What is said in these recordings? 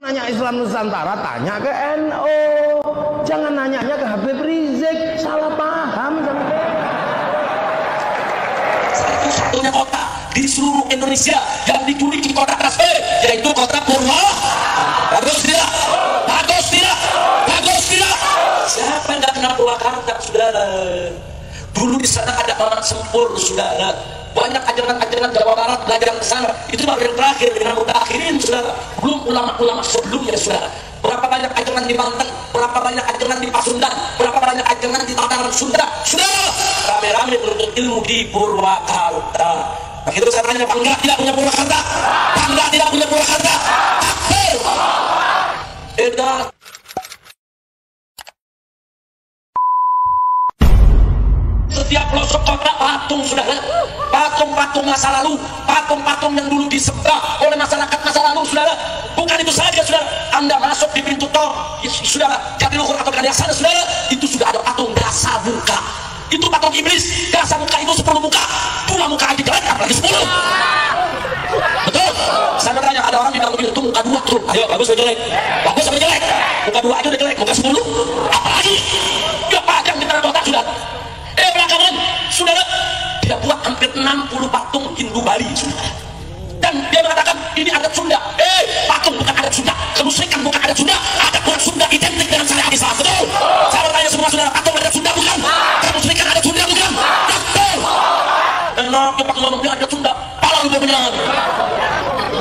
Nanya Islam Nusantara, tanya ke NU. Jangan nanyanya ke Habib Rizik, salah paham sampai. Satu-satunya kota di seluruh Indonesia yang dijuluki kota kasbe, yaitu kota Purwo. Bagus tidak? Bagus tidak? Bagus tidak? Siapa yang nggak kenal Purwakarta, saudara? Dulu di sana ada orang Sempur, saudara. Banyak ajaran-ajaran Jawa Barat belajar ke sana. Itu baru yang terakhir dengan mutakhirin, saudara. Belum ulama-ulama sebelumnya, saudara. Berapa banyak ajaran di Banten, berapa banyak ajaran di Pasundan, berapa banyak ajaran di Tataran Sunda, saudara. Rame-rame menuntut ilmu di Purwakarta. Begitu saya tanya, bangga tidak punya Purwakarta? Bangga tidak punya Purwakarta? Edah. Setiap pelosok kota patung, saudara. Patung-patung masa lalu, patung-patung yang dulu disembah oleh masyarakat masa lalu, saudara. Bukan itu saja, saudara. Anda masuk di pintu tol, saudara, Jatiluhur atau Kaliasana, saudara, itu sudah ada patung dasa muka. Itu patung iblis. Dasa muka itu 10 muka. 2 muka aja jelek, apalagi 10. Betul? Saya bertanya, ada orang bilang begitu, itu muka 2 tuh. Ayo, bagus atau jelek? Bagus atau jelek? Muka 2 aja udah jelek, muka 10 apalagi? Dia pajang di tengah kota, saudara. Belakangan, saudara, dia buat hampir 60 patung Hindu Bali, saudara. Dan dia mengatakan, ini adat Sunda. Patung bukan adat Sunda, kemusyrikan bukan adat Sunda, adat orang Sunda identik dengan syariat Islam. Betul? Saya bertanya semua saudara, patung adat Sunda bukan? Kemusyrikan adat Sunda bukan? Betul? Enak, dia pakai ngomong dia adat Sunda, pala lu benar.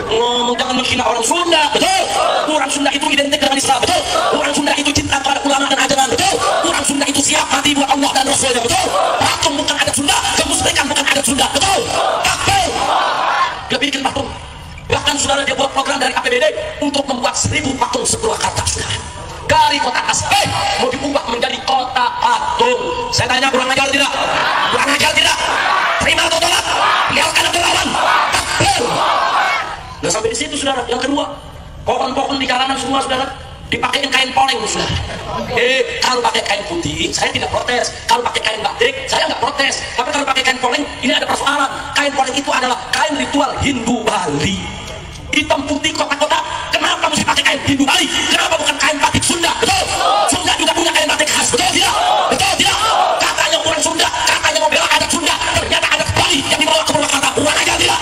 Ngomong jangan menghina orang Sunda, betul? Orang Sunda itu identik dengan Islam, betul? Orang Sunda itu cinta kepada ulama dan ajaran, betul? Orang Sunda itu siap mati buat Allah dan Rasulnya, betul? Patung bukan adat Sunda, kemusyrikan bukan adat Sunda, betul? Betul? Dia bikin patung. Bahkan saudara, dia buat program dari APBD untuk membuat 1000 patung Purwakarta, saudara. Dari kota kasbe mau diubah menjadi kota patung. Saya tanya, kurang ajar tidak? Kurang ajar tidak? Terima atau tolak? Biarkan atau lawan? Betul? Nah, sampai di situ, saudara. Yang kedua, pohon-pohon di jalanan semua, saudara, dipakein kain poleng, saudara. Kalau pakai kain putih, saya tidak protes. Kalau pakai kain batik, saya nggak protes. Tapi kalau pakai kain poleng, ini ada persoalan. Kain poleng itu adalah kain ritual Hindu Bali. Hitam putih kota-kota. Kenapa mesti pakai kain Hindu Bali? Kenapa bukan kain batik Sunda? Betul? Sunda juga punya kain batik khas. Betul tidak? Betul tidak? Katanya orang Sunda, katanya mau bela adat Sunda. Ternyata adat Bali yang dibawa ke Purwakarta. Kurang aja tidak?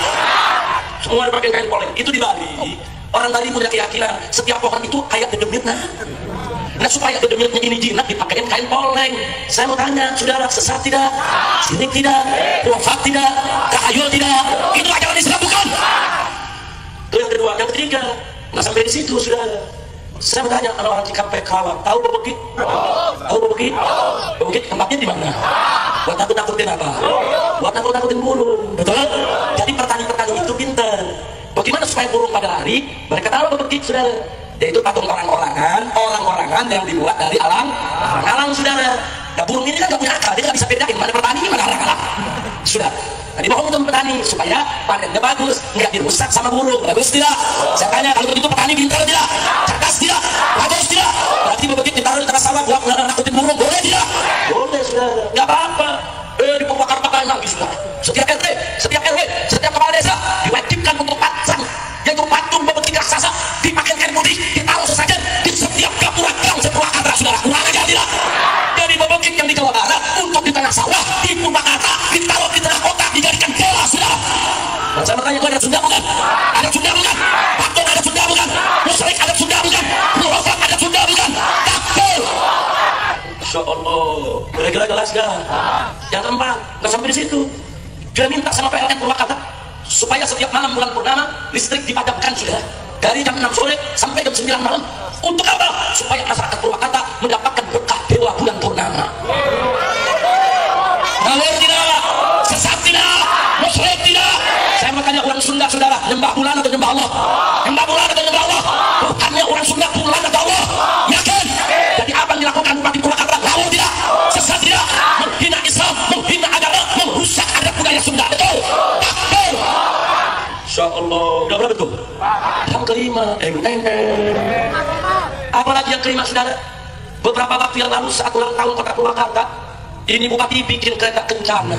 Semua dipakai kain poleng. Itu di Bali. Orang Bali punya keyakinan setiap pohon itu ayat dedemitna. Nah, supaya dedemitnya ini jinak dipakein kain poleng. Saya mau tanya, saudara, sesat tidak? Sirik tidak? Wafat tidak? Tahayul tidak? Itu ajaran Islam bukan? Itu yang kedua. Yang ketiga, nggak sampai di situ, saudara. Saya bertanya, orang Cikampek Kerawang, tahu Bebekit? Tahu Bebekit? Bebekit tempatnya di mana? Buat takut-takutin apa? Buat takut-takutin burung. Betul? Jadi petani-petani itu pintar. Bagaimana supaya burung pada lari? Mereka taruh Bebekit, saudara. Yaitu patung orang-orangan yang dibuat dari alang, saudara. Nah, burung ini kan gak punya akal, dia gak bisa bedain mana petani, mana alang-alang. Sudah. Nah, dibohong untuk petani supaya panennya bagus, nggak dirusak sama burung. Bagus tidak? Saya tanya, kalau begitu petani pintar tidak? Cerdas tidak? Bagus tidak? Berarti Bebekit ditaruh di tengah sawah buat nakutin burung, boleh tidak? Boleh, saudara. Nggak apa-apa. Di Purwakarta kan lagi, saudara. Setiap RT, setiap RW, setiap kepala desa diwajibkan untuk pasang, yaitu patung Bebekit raksasa, dipakai kain putih, ditaruh sesajen di setiap gapura gang Purwakarta, saudara. Kurang aja tidak? Dari Bebekit yang di Jawa Barat untuk di tengah sawah, di Purwakarta ditaruh di tengah kota, dijadikan bola, saudara. Dan saya bertanya, itu ada Sunda bukan? Ada Sunda bukan? Patung ada Sunda bukan? Musyrik ada Sunda bukan? Wafat ada Sunda bukan? Takbir. Masya Allah, kira-kira jelas gak? Yang keempat, nggak sampai di situ. Dia minta sama PLN Purwakarta supaya setiap malam bulan purnama listrik dipadamkan, sudah dari jam 6 sore sampai jam 9 malam. Untuk apa? Supaya masyarakat Purwakarta mendapatkan berkah dewa bulan purnama. Ngawur tidak? Sesat tidak? Musyrik tidak? Saya bertanya, orang Sunda, saudara, nyembah bulan atau nyembah Allah? Nyembah bulan atau nyembah Allah? Bukannya orang Sunda bulan atau Allah? Yakin? Jadi apa yang dilakukan Bupati Purwakarta? Ngawur tidak? Sesat tidak? Menghina Islam, menghina agama, merusak adat budaya Sunda. Betul? Takbir. Insya Allah. Udah berapa tuh? Yang kelima. Apalagi yang kelima, saudara? Beberapa waktu yang lalu saat ulang tahun kota Purwakarta, ini Bupati bikin kereta kencana.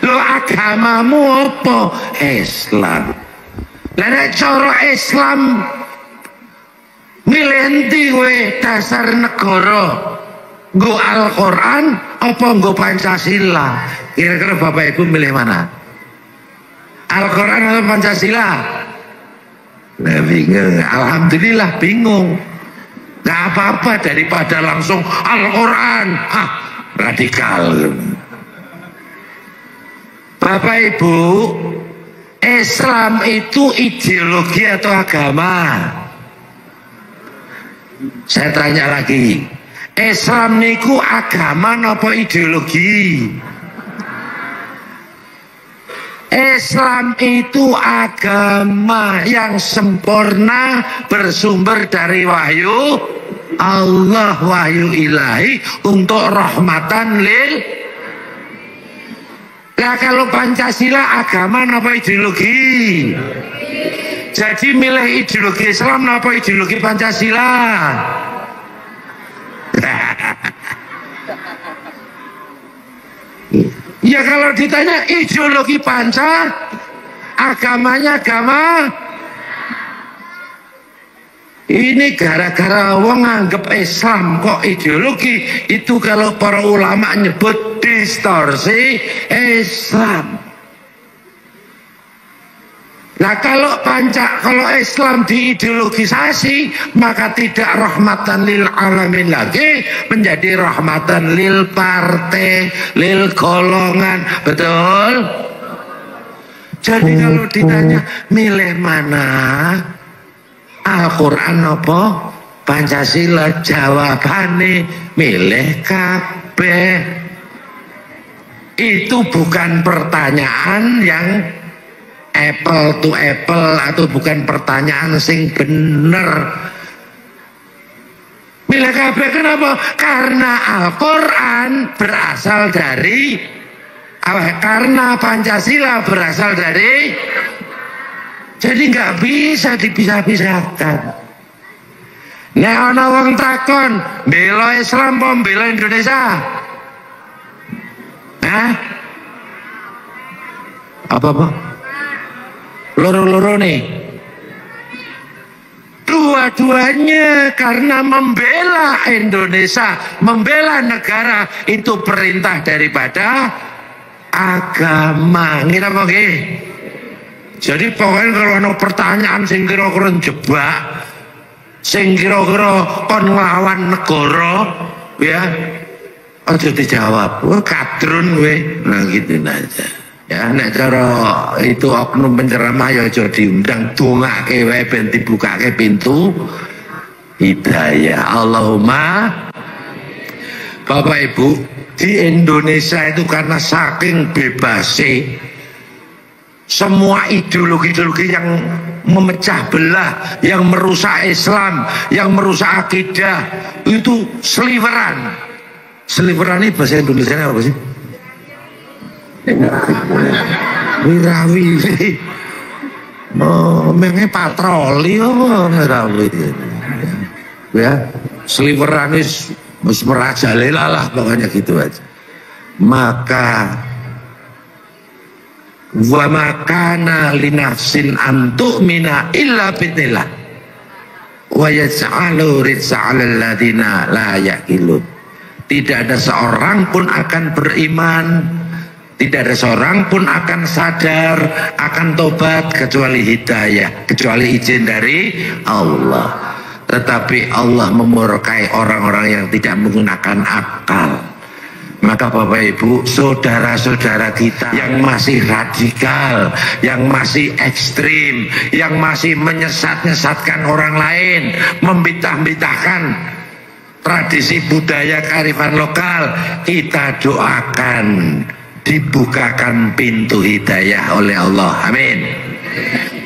Lo agamamu apa? Islam. Lah cara Islam milih endi kowe dasar negara? Nggo Al-Quran apa nggo Pancasila? Kira-kira Bapak Ibu milih mana? Al-Quran atau Pancasila? Nah, bingung. Alhamdulillah bingung. Gak apa-apa daripada langsung Al-Quran. Radikal. Bapak Ibu, Islam itu ideologi atau agama? Saya tanya lagi, Islam niku agama apa ideologi? Islam itu agama yang sempurna, bersumber dari wahyu Allah, wahyu ilahi untuk rahmatan lil. Nah kalau Pancasila agama apa ideologi? Jadi milih ideologi Islam apa ideologi Pancasila? Ya kalau ditanya ideologi Panca, agamanya agama. Ini gara-gara wong anggap Islam kok ideologi. Itu kalau para ulama nyebut distorsi Islam. Nah kalau Islam diideologisasi, maka tidak rahmatan lil alamin lagi, menjadi rahmatan lil partai, lil golongan. Betul? Jadi kalau ditanya milih mana, Al-Quran apa Pancasila, jawabannya milih kabeh. Itu bukan pertanyaan yang apple to apple, atau bukan pertanyaan sing bener. Milih kabeh kenapa? Karena Al-Quran berasal dari karena Pancasila berasal dari. Jadi nggak bisa dipisah-pisahkan. Nek ana wong takon, bela Islam apa bela Indonesia? Apa? Loro-loro nih. Dua-duanya, karena membela Indonesia, membela negara itu perintah daripada agama. Ngira apa nggih? Jadi pokoknya kalau ada pertanyaan sing kira-kira jebak, sing kira-kira kon nglawan negara, ya aja dijawab. Kadrun we. Nah gitu aja. Ya nek cara itu oknum penceramah ya aja diundang, dongake wae ben dibukake pintu hidayah. Allahumma. Bapak Ibu, di Indonesia itu karena saking bebasnya, semua ideologi-ideologi yang memecah belah, yang merusak Islam, yang merusak akidah, itu seliweran. Seliweran ini bahasa Indonesia apa sih? Wirawi. Memangnya patroli apa wirawi? Ya, seliweran ini merajalela lah pokoknya gitu aja. Maka wa makana linafsin antu'mina illa bidnillah wa yaj'alu riz'alal ladina la yaqilun. Tidak ada seorang pun akan beriman, tidak ada seorang pun akan sadar, akan tobat kecuali hidayah, kecuali izin dari Allah. Tetapi Allah memurkai orang-orang yang tidak menggunakan akal. Maka Bapak Ibu, saudara-saudara kita yang masih radikal, yang masih ekstrim, yang masih menyesat-nyesatkan orang lain, membitah-bitahkan tradisi budaya kearifan lokal, kita doakan dibukakan pintu hidayah oleh Allah. Amin.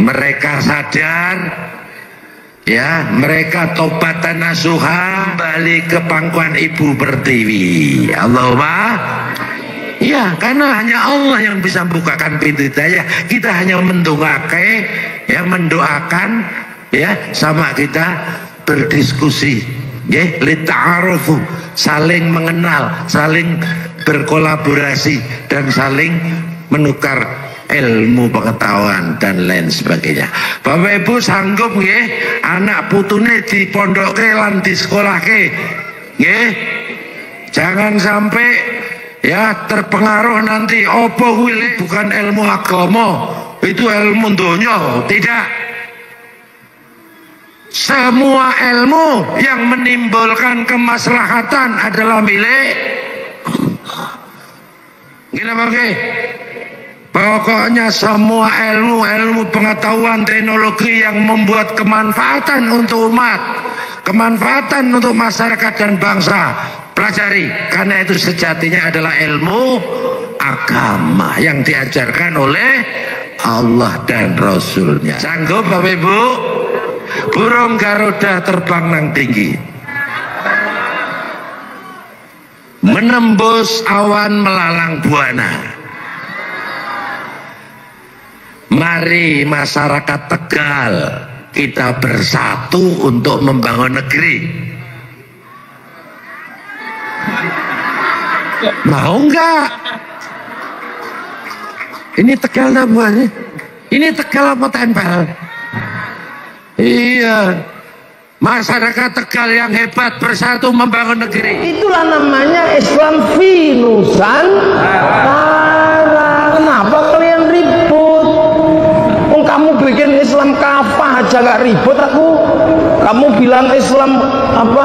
Mereka sadar, ya, mereka tobatan nasuha, balik ke pangkuan ibu pertiwi. Allahumma. Ya, karena hanya Allah yang bisa membukakan pintu hidayah. Kita hanya mendoakan, ya, mendoakan, ya, sama kita berdiskusi, ya, lita'arufu, saling mengenal, saling berkolaborasi, dan saling menukar ilmu pengetahuan dan lain sebagainya. Bapak Ibu sanggup nggih anak putune dipondokke lan disekolahke nggih? Jangan sampai ya terpengaruh nanti opo kuwi bukan ilmu agama, itu ilmu donya. Tidak. Semua ilmu yang menimbulkan kemaslahatan adalah milik gila pakai. Pokoknya semua ilmu pengetahuan teknologi yang membuat kemanfaatan untuk umat, kemanfaatan untuk masyarakat dan bangsa, pelajari, karena itu sejatinya adalah ilmu agama yang diajarkan oleh Allah dan Rasulnya. Sanggup Bapak Ibu? Burung Garuda terbang nang tinggi, menembus awan melalang buana. Mari masyarakat Tegal kita bersatu untuk membangun negeri. Mau enggak? Ini Tegal namanya. Ini Tegal apa tempel? Iya. Masyarakat Tegal yang hebat bersatu membangun negeri. Itulah namanya Islam fi Nusantara. Kenapa kalian ribut? Oh, kamu bikin Islam kafah aja gak ribut aku. Kamu bilang Islam apa?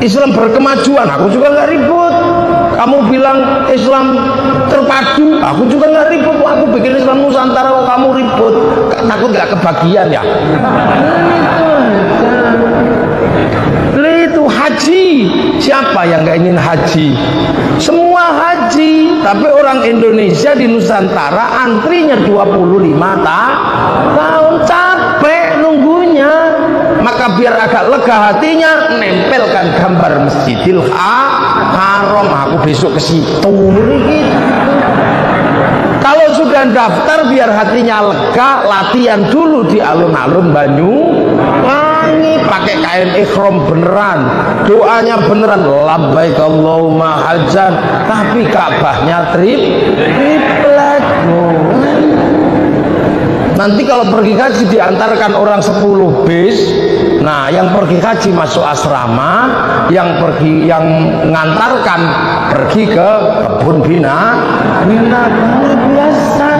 Islam berkemajuan, aku juga gak ribut. Kamu bilang Islam terpadu, aku juga nggak ribut. Aku bikin Islam Nusantara, kok kamu ribut? Takut nggak kebagian ya? Itu haji. Siapa yang nggak ingin haji? Semua haji, tapi orang Indonesia di Nusantara antrinya 25 tahun, capek nunggunya. Maka biar agak lega hatinya, nempelkan gambar Masjidil Haram. Aku besok ke situ. Kalau sudah daftar biar hatinya lega, latihan dulu di alun-alun Banyuwangi, pakai kain ihram beneran, doanya beneran, labbaik Allahumma hajjan, tapi Ka'bahnya triplet. Nanti kalau pergi haji diantarkan orang 10 bis. Nah, yang pergi haji masuk asrama, yang ngantarkan pergi ke kebun binatang biasa.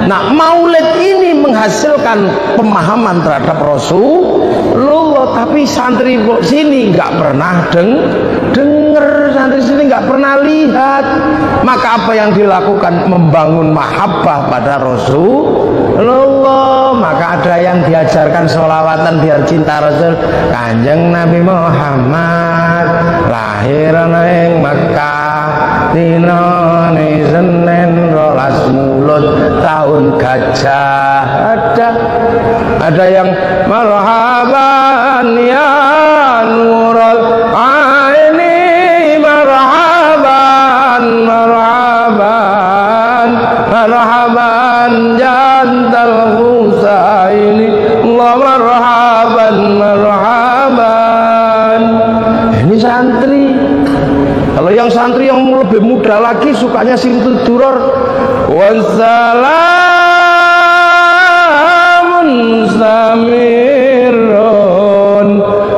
Nah, maulid ini menghasilkan pemahaman terhadap Rasulullah, tapi santri sini nggak pernah denger, santri sini nggak pernah lihat. Maka apa yang dilakukan? Membangun mahabbah pada Rasulullah. Maka ada yang diajarkan sholawatan biar cinta Rasul. Kanjeng Nabi Muhammad lahir ning Mekah dina Senin 12 Mulud tahun gajah. Ada yang marhaban ya nurul aini, marhaban marhaban marhaban jantal Husaini, Allah marhaban marhaban. Ini santri. Kalau yang santri yang lebih muda lagi sukanya Simtud Duror. Wassalamun samirun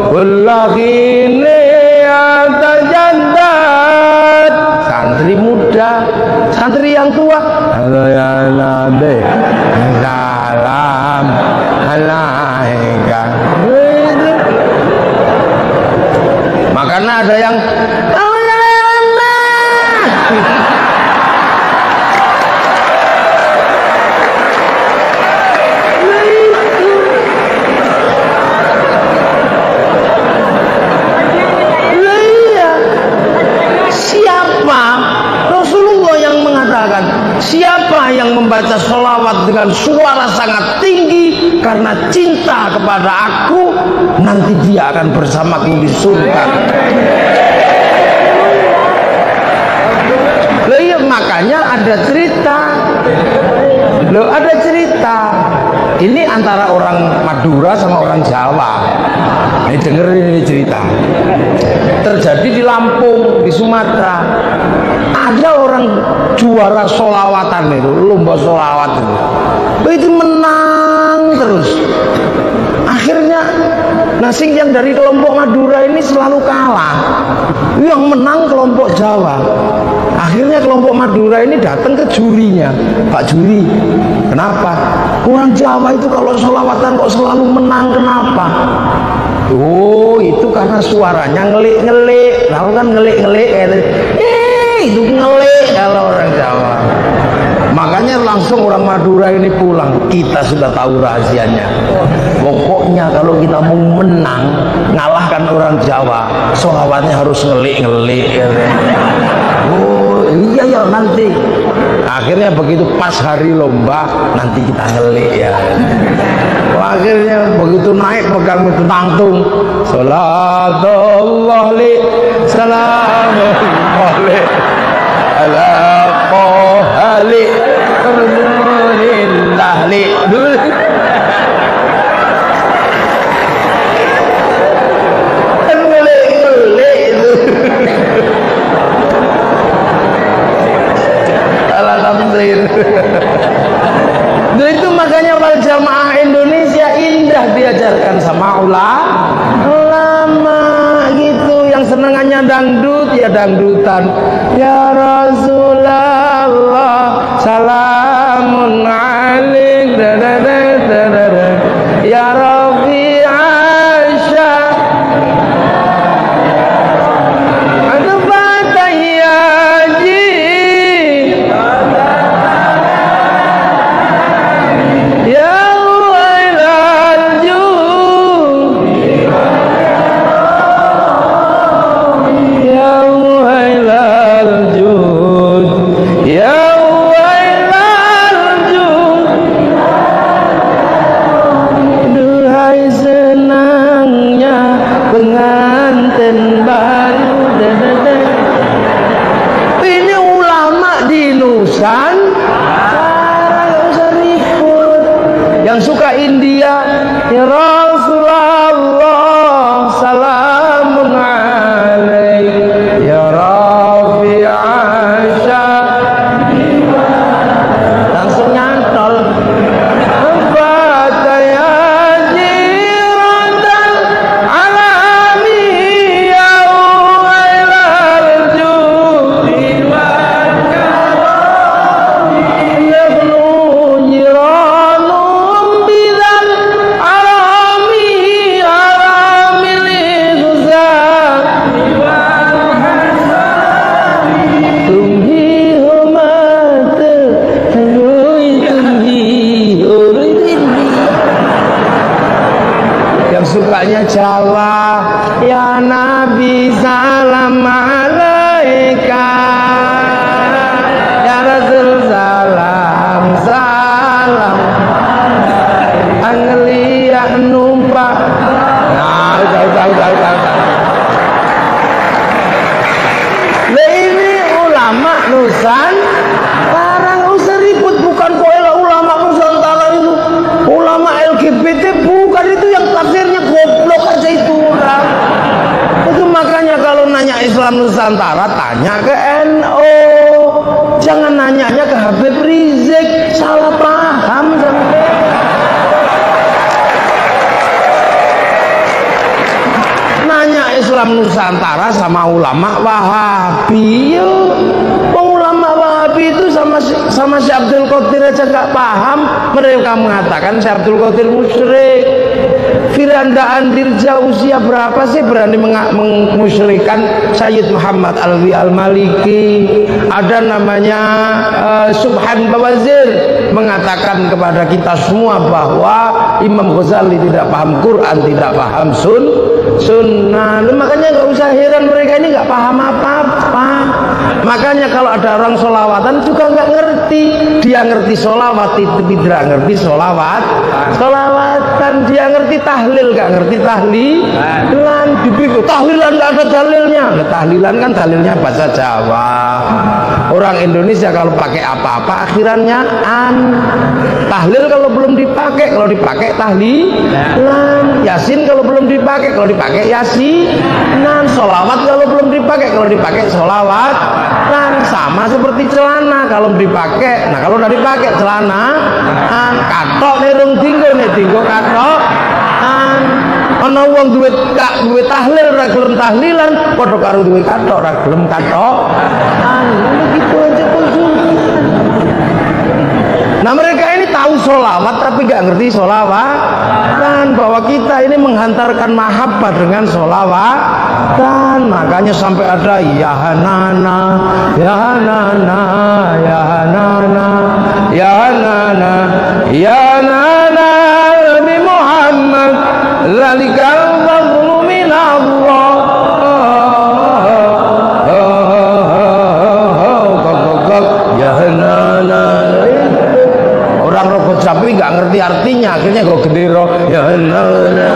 kullakini atajandad. Santri muda, santri yang tua, halo ya Nabi, salam alaika. Makanya ada yang siapa yang membaca sholawat dengan suara sangat tinggi karena cinta kepada aku, nanti dia akan bersamaku di surga. Iya, makanya ada cerita. Ada cerita. ini antara orang Madura sama orang Jawa. Ini dengerin ini cerita. Terjadi di Lampung, di Sumatera. Ada orang juara sholawatan itu, lomba sholawat itu. Itu menang terus. Akhirnya nasing yang dari kelompok Madura ini selalu kalah. Yang menang kelompok Jawa. Akhirnya kelompok Madura ini datang ke jurinya. Pak juri, kenapa? Orang Jawa itu kalau sholawatan kok selalu menang, kenapa? Oh, itu karena suaranya ngelik-ngelik. Lalu kan ngelik-ngelik itu ngelik kalau orang Jawa. Makanya langsung orang Madura ini pulang. Kita sudah tahu rahasianya. Pokoknya kalau kita mau menang, ngalahkan orang Jawa, sholawatnya harus ngelik-ngelik. Oh iya ya nanti. Akhirnya begitu pas hari lomba, nanti kita ngelik ya. Akhirnya begitu naik pegang itu tangtung. Salatullah li, salamullah li, ala kohali, alhamdulillah li. Itu makanya wal jamaah Indonesia indah diajarkan sama ulama gitu. Yang senengannya dangdut ya dangdutan. Ya Rasulullah salamun alaik ya Rabbi Asya ada batayaji ya wailalju ya wailalju ya wailalju duhai senangnya pengantin baru. Ini ulama di Nusantara, nggak usah ribut. Yang suka India ya Rasulullah salamun alaik ya Rabbi Asya langsung nyantol Fatayajiratal alami ya wailalju yabnu jiranum bidal alami aramili susah tumhi humat tumhi uridini. Yang sukanya Jawa ya Nabi salam alaika ya Rasul salam salam anglia numpak. Nah udah. Lah ini ulama Nusantara, nggak usah ribut. Bukan poela ulama Nusantara itu ulama LGBT, bukan itu yang tafsirnya goblok aja itu orang. Itu makanya kalau nanya Islam Nusantara tanya ke NU, jangan nanyanya ke Habib Rizik, salah paham sampai. Nanya Islam Nusantara sama ulama Wahabi. Ulama Wahabi itu sama si Abdul Qadir aja nggak paham. Mereka mengatakan si Abdul Qadir musyrik. Firanda Andirja usia berapa sih berani memusyrikan Sayyid Muhammad Alwi Al-Maliki? Ada namanya Subhan Bawazir mengatakan kepada kita semua bahwa Imam Ghazali tidak paham Quran, tidak paham sunnah. Makanya nggak usah heran mereka ini nggak paham apa-apa. Makanya kalau ada orang sholawatan juga nggak ngerti. Dia ngerti sholawat tapi tidak ngerti sholawatan. Dia ngerti tahlil, nggak ngerti tahlilan. Dipikir tahlilan nggak ada dalilnya. Tahlilan kan dalilnya bahasa Jawa. Orang Indonesia kalau pakai apa-apa akhirannya an. Tahlil kalau belum dipakai, kalau dipakai tahlilan. Yasin kalau belum dipakai, kalau dipakai yasinan. Sholawat kalau belum dipakai, kalau dipakai sholawat. Kan sama seperti celana kalau dipakai. Nah kalau udah dipakai celana, katok nerung tinggo katok. Ana wong duwe tahlil ora gelem tahlilan, padha karo duwe kathok ora gelem kathok. Begitu aja konsul. Nah mereka ini tahu sholawat tapi gak ngerti sholawat kan, bahwa kita ini menghantarkan mahabbah dengan sholawat kan. Makanya sampai ada ya hanana, ya hanana, ya hanana, ya hanana, ya hanana Nabi Muhammad zalikal fadlu min Allah. Ya hanana. Orang rokok sapi nggak ngerti artinya, akhirnya kok gendero ya hanana.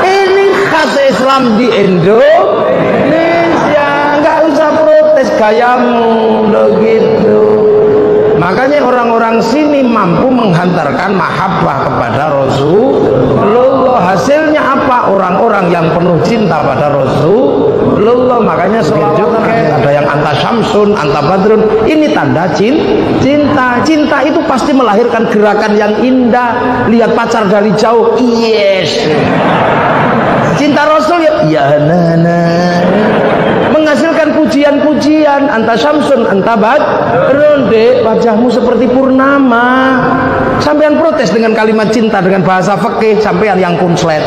Ini khas Islam di Indonesia, nggak usah protes gayamu begitu. Makanya orang-orang sini mampu menghantarkan mahabbah kepada Rasulullah. Hasilnya apa? Orang-orang yang penuh cinta pada Rasulullah. Makanya selawat ada yang anta syamsun, anta badrun. Ini tanda cinta. Cinta itu pasti melahirkan gerakan yang indah. Lihat pacar dari jauh, yes. Cinta Rasul ya nana. Menghasilkan pujian-pujian, anta syamsun, anta badrun, dek, wajahmu seperti purnama. Sampean protes dengan kalimat cinta dengan bahasa fikih, sampean yang kunslet.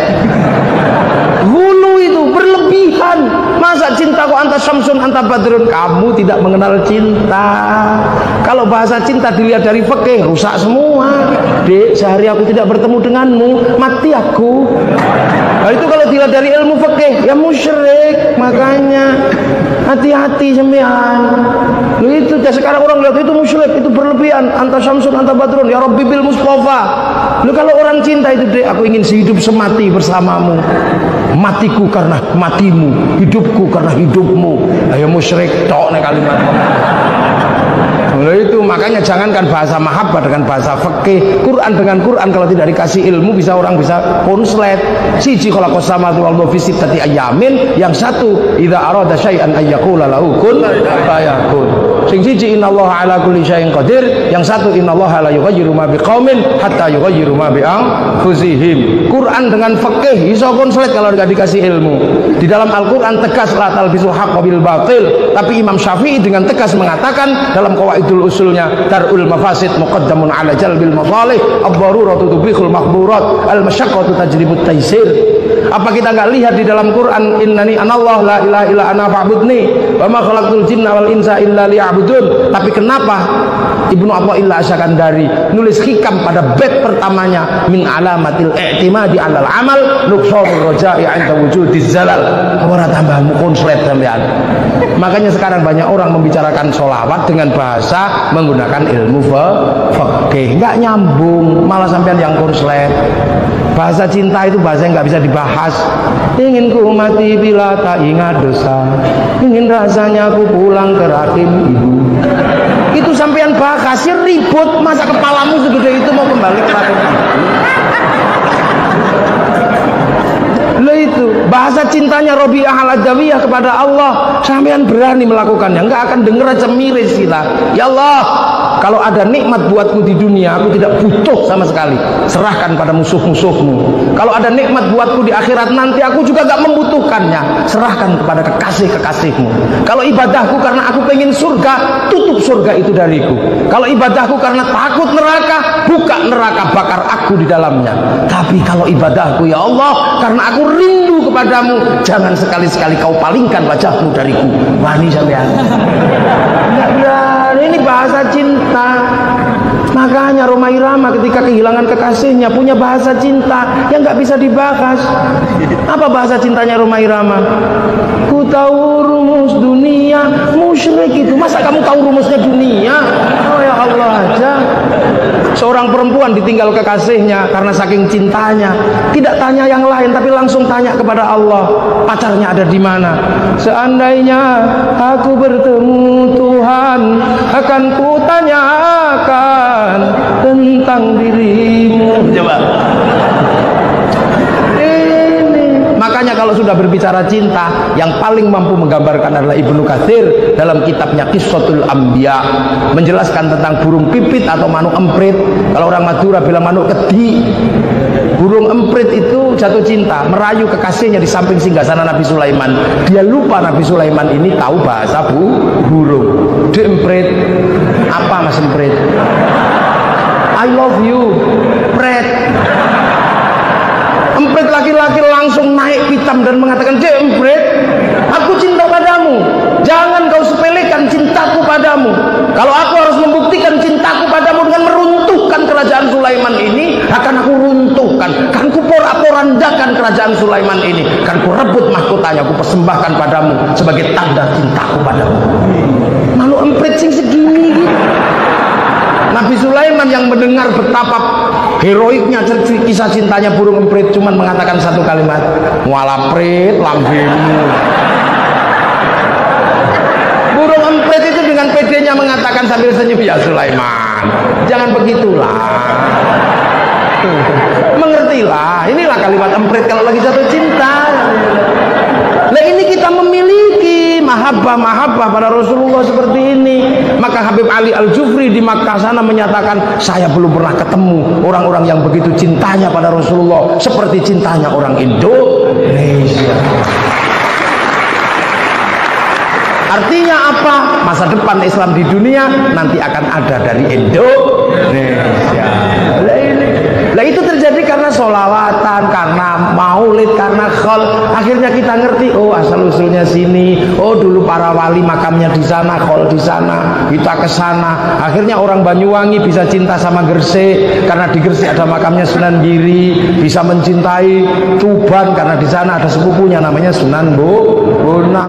Hulu itu berlebihan. Masa cinta kok anta syamsun, anta badrun? Kamu tidak mengenal cinta. Kalau bahasa cinta dilihat dari fikih, rusak semua. Dek, sehari aku tidak bertemu denganmu, mati aku. Nah, itu kalau dilihat dari ilmu fikih, ya musyrik. Makanya hati-hati sembian. Lu itu sekarang orang lihat itu musyrik, itu berlebihan. Anta syamsun, anta badrun, ya Rabbi bil Mustafa. Lu kalau orang cinta itu, dek, aku ingin sehidup semati bersamamu. Matiku karena matimu, hidupku karena hidupmu. Ayo musyrik, tok nih kalimat. Nah, itu makanya jangankan bahasa mahabbah dengan bahasa fikih, Quran dengan Quran kalau tidak dikasih ilmu bisa orang bisa konslet. Siji khalaqas samawati wal arda fi sittati ayamin, yang satu idza arada syai'an ayyaqula lahu kun fayakun. Sing siji innallaha ala kulli syai'in qadir, yang satu innallaha la yughayyiru ma biqaumin hatta yughayyiru ma bi anfusihim. Quran dengan fikih iso konslet kalau tidak dikasih ilmu. Di dalam Al-Qur'an tegas la talbisul haqqa bil batil, tapi Imam Syafi'i dengan tegas mengatakan dalam qawaidul usulnya darul mafasid muqaddamun ala jalbil masalih, ad-daruratu tubihul mahdurat, al-masyaqqatu tajlibut taysir. Apa kita enggak lihat di dalam Quran innani anallah la ilaha illa ana fa'budni wa ma khalaqtul jinna wal insa illa liya'budun. Tapi kenapa Ibnu Athaillah Asyakandari nulis hikam pada bait pertamanya min alamatil i'timadi 'alal amal nuqsanur raja'i 'inda wujudiz zalal. Ora tambahmu konslet sampean. Makanya sekarang banyak orang membicarakan sholawat dengan bahasa menggunakan ilmu fikih, enggak nyambung, malah sampean yang konslet. Bahasa cinta itu bahasa yang nggak bisa dibahas. Ingin ku mati bila tak ingat dosa, ingin rasanya aku pulang ke rahim ibu. Itu sampean bahas ribut, masa kepalamu segede itu mau kembali ke rahim ibu? Itu bahasa cintanya Rabi'ah al-Adawiyah kepada Allah, sampean berani melakukannya, enggak akan denger aja miris kita. Ya Allah, kalau ada nikmat buatku di dunia, aku tidak butuh sama sekali, serahkan pada musuh-musuhmu. Kalau ada nikmat buatku di akhirat nanti, aku juga gak membutuhkannya, serahkan kepada kekasih-kekasihmu. Kalau ibadahku karena aku pengen surga, tutup surga itu dariku. Kalau ibadahku karena takut neraka, buka neraka, bakar aku di dalamnya. Tapi kalau ibadahku ya Allah karena aku rindu kepadamu, jangan sekali-sekali kau palingkan wajahmu dariku. Wani sampean. Enggak berani, ini bahasa cinta. cinta. Makanya Rhoma Irama ketika kehilangan kekasihnya punya bahasa cinta yang nggak bisa dibahas. Apa bahasa cintanya Rhoma Irama? Ku tahu rumus dunia, musyrik itu. Masa kamu tahu rumusnya dunia? Oh ya Allah aja. Seorang perempuan ditinggal kekasihnya karena saking cintanya, tidak tanya yang lain tapi langsung tanya kepada Allah, pacarnya ada di mana. Seandainya aku bertemu Tuhan, akan kutanyakan tentang dirimu. Coba. Makanya kalau sudah berbicara cinta, yang paling mampu menggambarkan adalah Ibnu Katsir dalam kitabnya Qissatul Anbiya, menjelaskan tentang burung pipit atau manuk emprit. Kalau orang Madura bilang manuk kedi. Burung emprit itu jatuh cinta, merayu kekasihnya di samping singgasana Nabi Sulaiman. Dia lupa Nabi Sulaiman ini tahu bahasa burung. Di emprit, apa mas emprit? I love you, pret. Emprit laki-laki langsung naik pitam dan mengatakan, "Dek emprit, aku cinta padamu. Jangan kau sepelekan cintaku padamu. Kalau aku harus membuktikan cintaku padamu dengan meruntuhkan kerajaan Sulaiman ini, akan aku runtuhkan. Kan ku porak-porandakan kerajaan Sulaiman ini. Kan ku rebut mahkotanya, ku persembahkan padamu sebagai tanda cintaku padamu." Malu emprit sing segini gitu. Nabi Sulaiman yang mendengar betapa heroiknya kisah cintanya burung emprit cuman mengatakan satu kalimat, "Wala prit lambemu." Burung emprit itu dengan pedenya mengatakan sambil senyum, "Ya Sulaiman, jangan begitulah. Mengertilah, inilah kalimat emprit kalau lagi jatuh cinta." Nah ini kita memiliki mahabbah pada Rasulullah seperti ini. Maka Habib Ali Al-Jufri di Makkah sana menyatakan, saya belum pernah ketemu orang-orang yang begitu cintanya pada Rasulullah seperti cintanya orang Indonesia. Artinya apa? Masa depan Islam di dunia nanti akan ada dari Indonesia. Nah itu terjadi karena sholawatan, karena maulid, karena khol. Akhirnya kita ngerti, oh asal usulnya sini. Oh dulu para wali makamnya di sana, khol di sana. Kita ke sana. Akhirnya orang Banyuwangi bisa cinta sama Gresik karena di Gresik ada makamnya Sunan Giri. Bisa mencintai Tuban karena di sana ada sepupunya namanya Sunan Bonang.